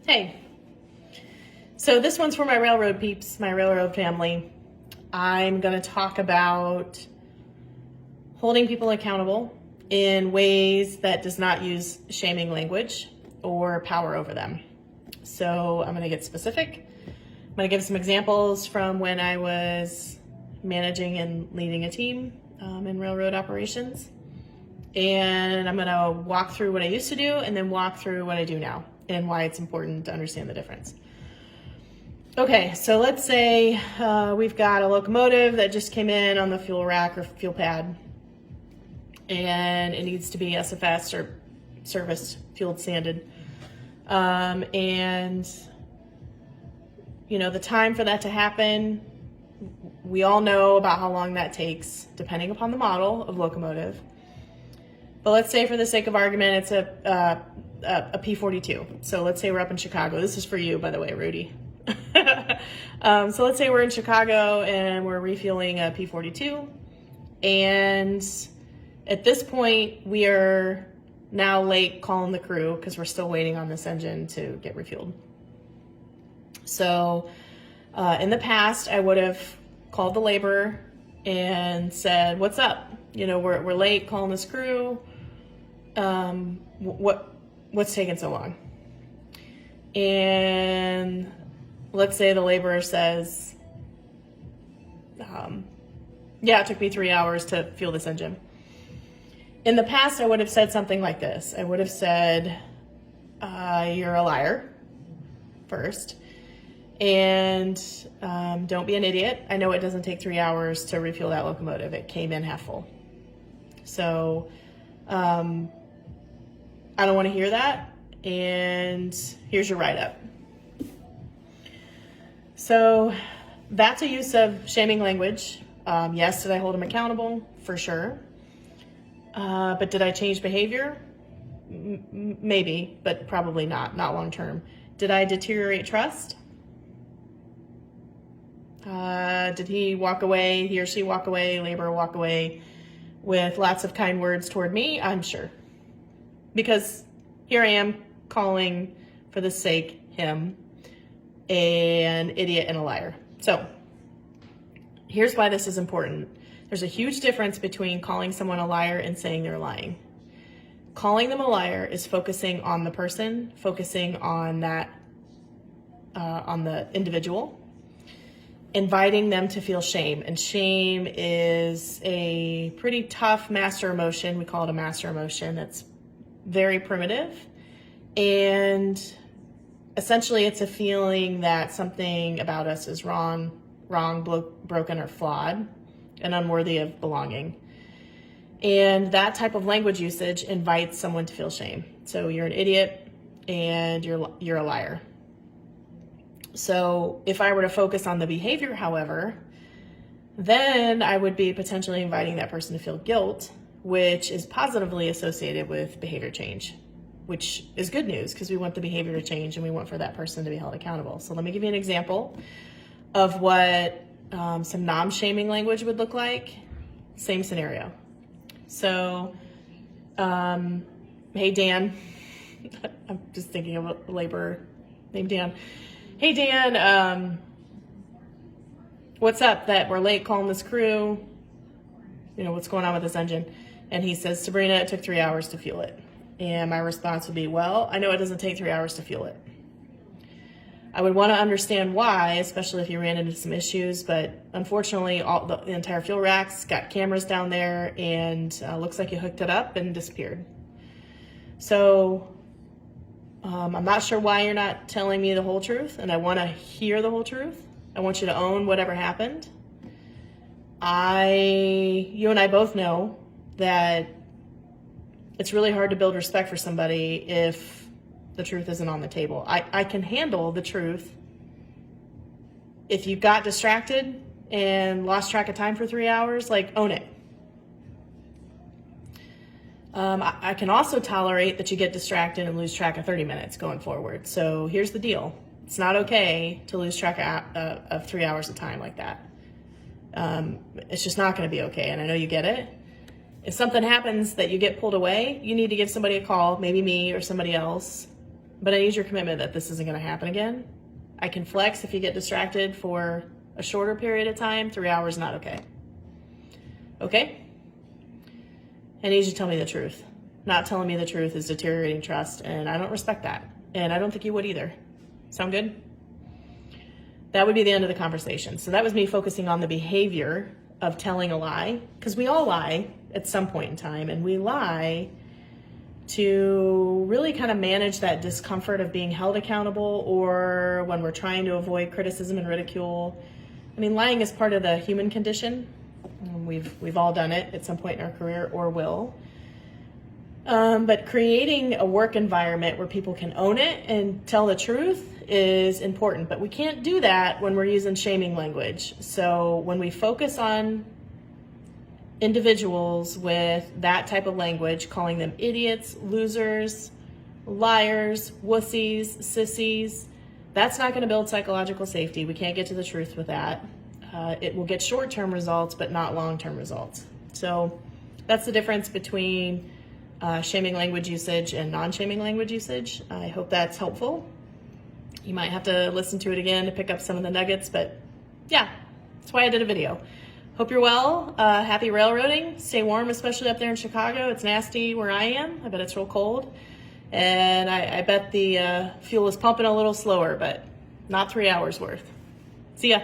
Hey, so this one's for my railroad peeps, my railroad family. I'm going to talk about holding people accountable in ways that does not use shaming language or power over them. So I'm going to get specific. I'm going to give some examples from when I was managing and leading a team in railroad operations. And I'm going to walk through what I used to do and then walk through what I do now and why it's important to understand the difference. Okay, so let's say we've got a locomotive that just came in on the fuel rack or fuel pad, and it needs to be SFS or serviced, fueled, sanded. And, you know, the time for that to happen, we all know about how long that takes, depending upon the model of locomotive. But let's say for the sake of argument, it's a P42. So let's say we're up in Chicago. This is for you, by the way, Rudy. So let's say we're in Chicago and we're refueling a P42. And at this point, we are now late calling the crew because we're still waiting on this engine to get refueled. So in the past, I would have called the laborer and said, "What's up? You know, we're late calling this crew. What's taking so long?" And let's say the laborer says, "Yeah, it took me 3 hours to fuel this engine." In the past, I would have said something like this. I would have said, "You're a liar," first. And don't be an idiot. I know it doesn't take 3 hours to refuel that locomotive. It came in half full. So I don't want to hear that. And here's your write-up. So that's a use of shaming language. Yes, did I hold him accountable? For sure. But did I change behavior? Maybe, but probably not long term. Did I deteriorate trust? Did he walk away, he or she walk away, laborer walk away with lots of kind words toward me? I'm sure. Because here I am calling, for the sake, him an idiot and a liar. So here's why this is important. There's a huge difference between calling someone a liar and saying they're lying. Calling them a liar is focusing on the person, focusing on that, on the individual, inviting them to feel shame. And shame is a pretty tough master emotion. We call it a master emotion. That's very primitive. And essentially it's a feeling that something about us is wrong, broken, or flawed, and unworthy of belonging. And that type of language usage invites someone to feel shame. So you're an idiot and you're a liar. So if I were to focus on the behavior, however, then I would be potentially inviting that person to feel guilt, which is positively associated with behavior change, which is good news because we want the behavior to change and we want for that person to be held accountable. So let me give you an example of what some non-shaming language would look like. Same scenario. So, hey, Dan. I'm just thinking of a laborer named Dan. Hey, Dan, what's up that we're late calling this crew? You know, what's going on with this engine? And he says, "Sabrina, it took 3 hours to fuel it." And my response would be, "Well, I know it doesn't take 3 hours to fuel it." I would want to understand why, especially if you ran into some issues, but unfortunately the entire fuel rack's got cameras down there and looks like you hooked it up and disappeared. So I'm not sure why you're not telling me the whole truth, and I want to hear the whole truth. I want you to own whatever happened. You and I both know that it's really hard to build respect for somebody if the truth isn't on the table. I can handle the truth. If you got distracted and lost track of time for 3 hours, like, own it. I can also tolerate that you get distracted and lose track of 30 minutes going forward. So here's the deal. It's not okay to lose track of 3 hours of time like that. It's just not going to be okay, and I know you get it. If something happens that you get pulled away, you need to give somebody a call, maybe me or somebody else, but I need your commitment that this isn't going to happen again. I can flex if you get distracted for a shorter period of time. 3 hours, not okay. Okay? I need you to tell me the truth. Not telling me the truth is deteriorating trust, and I don't respect that. And I don't think you would either. Sound good? That would be the end of the conversation. So that was me focusing on the behavior of telling a lie, because we all lie at some point in time, and we lie to really kind of manage that discomfort of being held accountable, or when we're trying to avoid criticism and ridicule. I mean, lying is part of the human condition. We've all done it at some point in our career or will. But creating a work environment where people can own it and tell the truth is important. But we can't do that when we're using shaming language. So when we focus on individuals with that type of language, calling them idiots, losers, liars, wussies, sissies, that's not going to build psychological safety. We can't get to the truth with that. It will get short-term results, but not long-term results. So that's the difference between shaming language usage and non-shaming language usage. I hope that's helpful. You might have to listen to it again to pick up some of the nuggets, but yeah, that's why I did a video. Hope you're well. Happy railroading. Stay warm, especially up there in Chicago. It's nasty where I am. I bet it's real cold. And I bet the fuel is pumping a little slower, but not 3 hours worth. See ya.